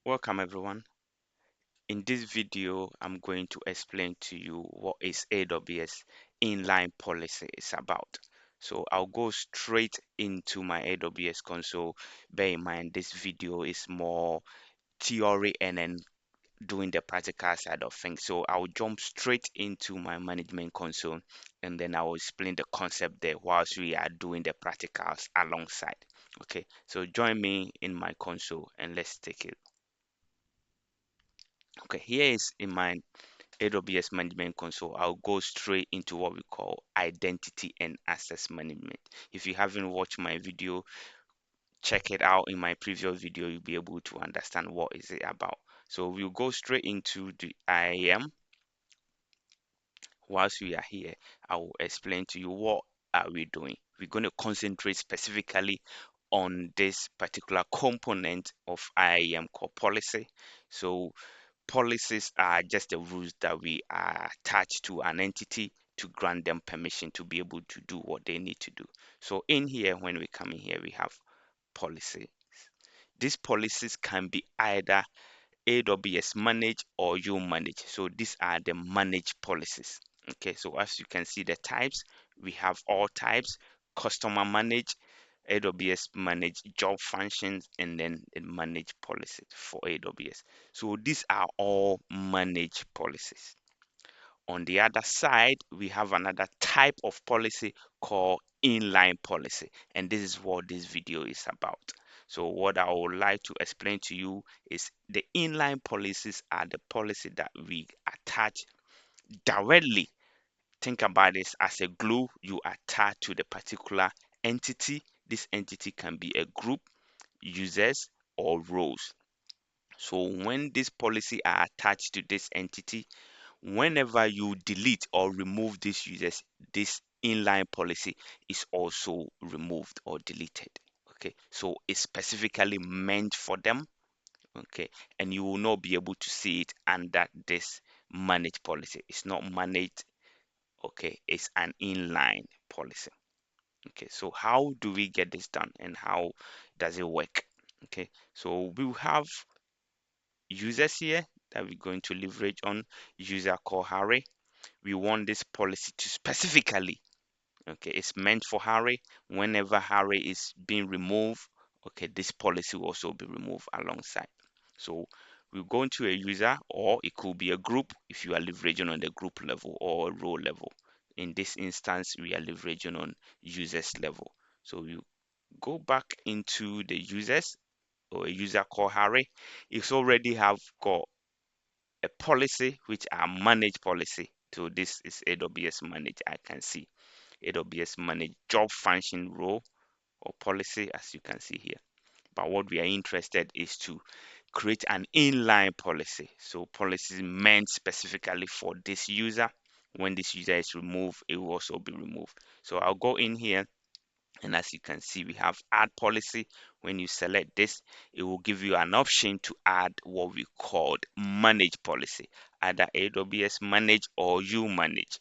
Welcome everyone. In this video, I'm going to explain to you what is AWS Inline Policy is about. So I'll go straight into my AWS console. Bear in mind, this video is more theory and then doing the practical side of things. So I'll jump straight into my management console and then I will explain the concept there whilst we are doing the practicals alongside. Okay, so join me in my console and let's take it. Okay, here is in my AWS Management Console. I'll go straight into what we call identity and access management. If you haven't watched my video, check it out. In my previous video, you'll be able to understand what is it about. So we'll go straight into the IAM. Whilst we are here, I will explain to you what are we doing. We're going to concentrate specifically on this particular component of IAM called policy. So policies are just the rules that we attach to an entity to grant them permission to be able to do what they need to do. So in here, when we come in here, we have policies. These policies can be either AWS manage or you manage. So these are the managed policies. Okay, so as you can see the types, we have all types: customer manage, AWS manage job functions, and then the manage policies for AWS. So these are all managed policies. On the other side, we have another type of policy called inline policy, and this is what this video is about. So what I would like to explain to you is the inline policies are the policy that we attach directly. Think about this as a glue you attach to the particular entity. This entity can be a group, users, or roles. So when this policy are attached to this entity, whenever you delete or remove these users, this inline policy is also removed or deleted. Okay, so it's specifically meant for them. Okay, and you will not be able to see it under this manage policy. It's not managed. Okay, it's an inline policy. Okay, so how do we get this done and how does it work? Okay, so we have users here that we're going to leverage on. User called Harry. We want this policy to specifically, okay, it's meant for Harry. Whenever Harry is being removed, okay, this policy will also be removed alongside. So we go into a user, or it could be a group if you are leveraging on the group level or a role level. In this instance, we are leveraging on users level. So you go back into the users, or a user called Harry. It's already have got a policy which are managed policy. So this is AWS manage. I can see AWS manage job function role or policy, as you can see here. But what we are interested is to create an inline policy. So policy meant specifically for this user. When this user is removed, it will also be removed. So I'll go in here, and as you can see, we have add policy. When you select this, it will give you an option to add what we called manage policy, either AWS manage or you manage,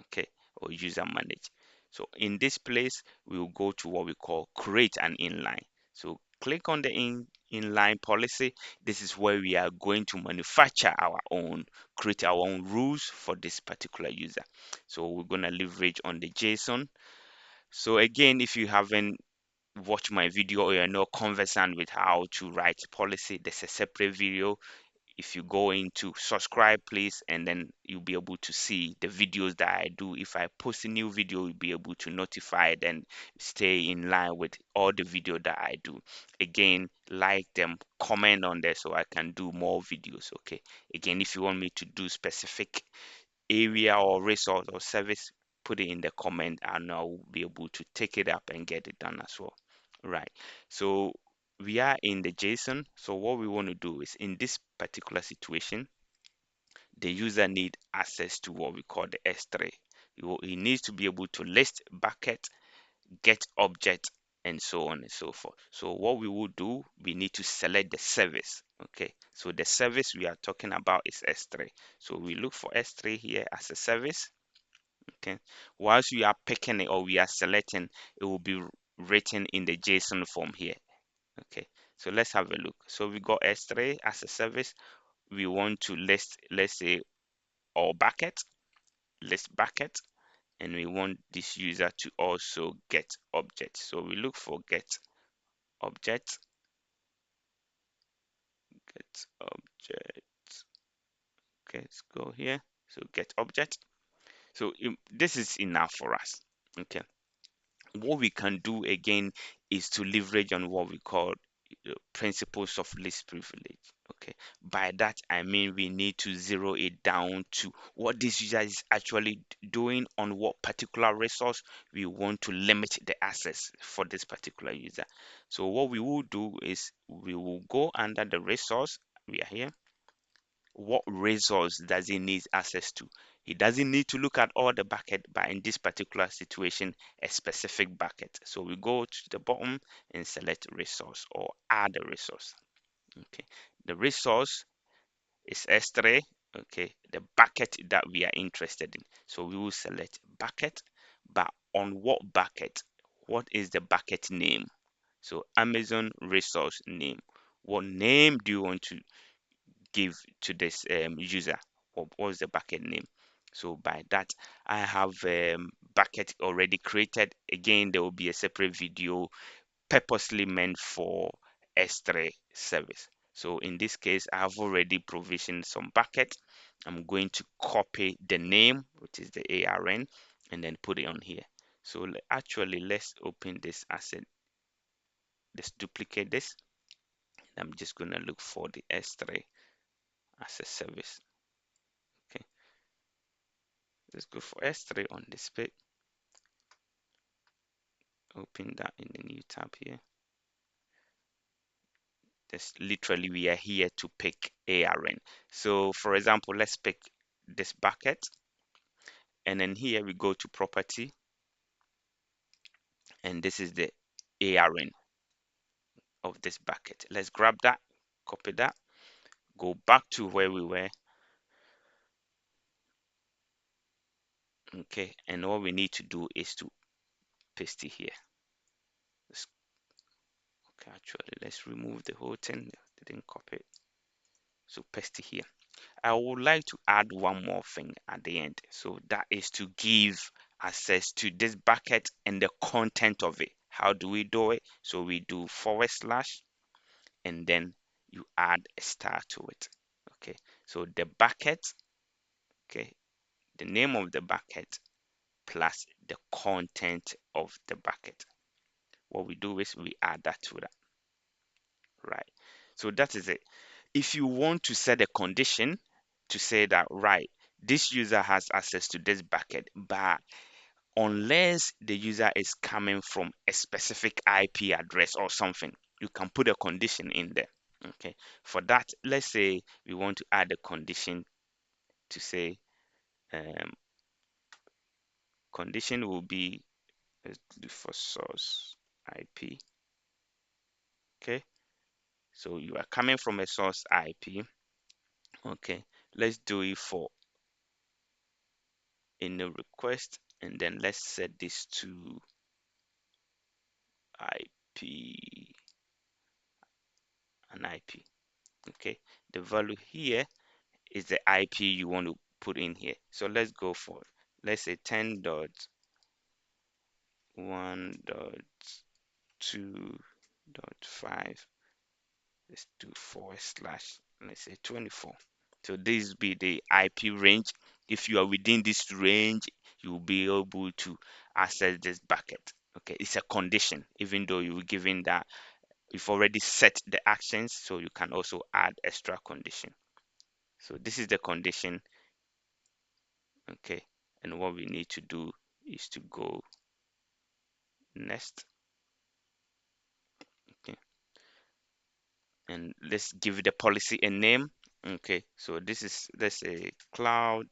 okay, or user manage. So in this place, we will go to what we call create an inline. So click on the inline policy. This is where we are going to manufacture our own, create our own rules for this particular user. So we're going to leverage on the JSON. So again, if you haven't watched my video or you're not conversant with how to write policy, there's a separate video. If you go into subscribe, please, and then you'll be able to see the videos that I do. If I post a new video, you'll be able to notify it and stay in line with all the video that I do. Again, like them, comment on there so I can do more videos. Okay, again, if you want me to do specific area or resource or service, put it in the comment and I'll be able to take it up and get it done as well. Right. So we are in the JSON. So what we want to do is in this particular situation, the user need access to what we call the S3. He needs to be able to list bucket, get object, and so on and so forth. So what we will do, we need to select the service. Okay, so the service we are talking about is S3. So we look for S3 here as a service. Okay, whilst we are picking it or we are selecting, it will be written in the JSON form here. Okay, So let's have a look. So we got S3 as a service. We want to list, let's say, our bucket, list bucket, and we want this user to also get object. So we look for get object, get object. Okay, let's go here. So get object. So this is enough for us. Okay. What we can do again is to leverage on what we call principles of least privilege. Okay, by that I mean we need to zero it down to what this user is actually doing on what particular resource we want to limit the access for this particular user. So what we will do is we will go under the resource. We are here. What resource does he need access to? He doesn't need to look at all the bucket, but in this particular situation, a specific bucket. So we go to the bottom and select resource or add a resource. Okay, the resource is S3. Okay, the bucket that we are interested in. So we will select bucket, but on what bucket? What is the bucket name? So Amazon resource name. What name do you want to give to this user? What's the bucket name? So by that, I have bucket already created. Again, there will be a separate video purposely meant for S3 service. So in this case, I have already provisioned some bucket. I'm going to copy the name, which is the ARN, and then put it on here. So actually, let's open this asset. Let's duplicate this. I'm just going to look for the S3 as a service. Okay, let's go for S3 on this page. Open that in the new tab here. This literally we are here to pick ARN. So for example, let's pick this bucket, and then here we go to property, and this is the ARN of this bucket. Let's grab that, copy that, go back to where we were. Okay, and all we need to do is to paste it here. Okay, actually, let's remove the whole thing. Didn't copy it. So paste it here. I would like to add one more thing at the end. So that is to give access to this bucket and the content of it. How do we do it? So we do / and then you add a star to it. Okay. So the bucket, okay, the name of the bucket plus the content of the bucket. What we do is we add that to that. Right. So that is it. If you want to set a condition to say that, right, this user has access to this bucket, but unless the user is coming from a specific IP address or something, you can put a condition in there. Okay. For that, let's say we want to add a condition to say um, condition will be, let's do for source IP. Okay. So you are coming from a source IP. Okay. Let's do it for in a request, and then let's set this to IP and IP. Okay, the value here is the IP you want to put in here. So let's go for, let's say 10.1.2.5. Let's do / let's say 24. So this be the IP range. If you are within this range, you will be able to access this bucket. Okay, it's a condition, even though you're given that you've already set the actions, so you can also add extra condition. So this is the condition. Okay, and what we need to do is to go next. Okay, and let's give the policy a name. Okay, so this is, let's say, cloud.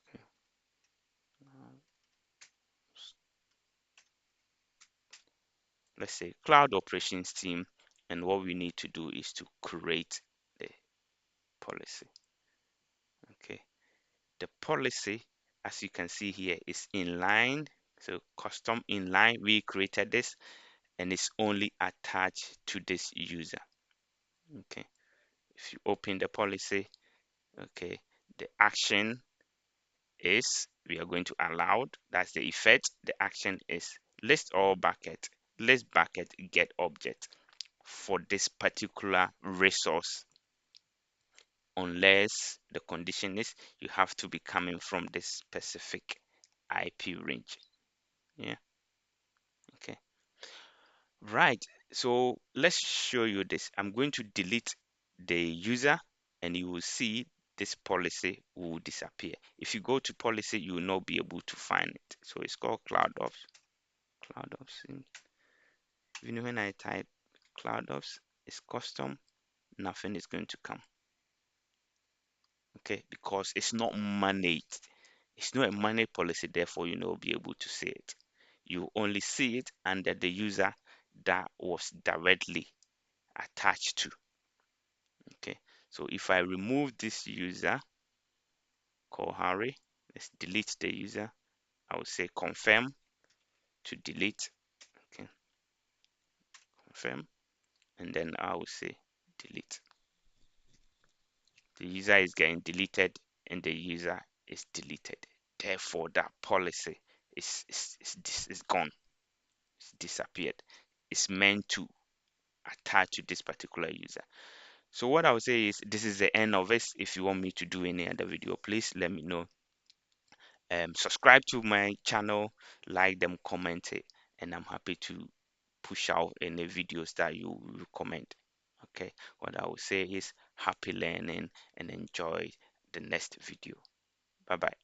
Okay. Let's say cloud operations team, and what we need to do is to create the policy. Okay, the policy, as you can see here, is inline. So custom inline, we created this and it's only attached to this user. Okay, if you open the policy, okay, the action is we are going to allow, that's the effect. The action is list all bucket, list bucket get object for this particular resource, unless the condition is you have to be coming from this specific IP range. Yeah, okay, right. So let's show you this. I'm going to delete the user and you will see this policy will disappear. If you go to policy, you will not be able to find it. So it's called CloudOps. CloudOps. Even when I type CloudOps, it's custom, nothing is going to come. Okay, because it's not managed. It's not a managed policy, therefore you will not be able to see it. You only see it under the user that was directly attached to. Okay, so if I remove this user called Harry, let's delete the user. I will say confirm to delete. Okay, confirm, and then I will say delete. The user is getting deleted and the user is deleted. Therefore, that policy is gone. It's disappeared. It's meant to attach to this particular user. So what I would say is this is the end of it. If you want me to do any other video, please let me know. Subscribe to my channel, like them, comment it, and I'm happy to push out any videos that you recommend. Okay, what I would say is happy learning and enjoy the next video. Bye bye.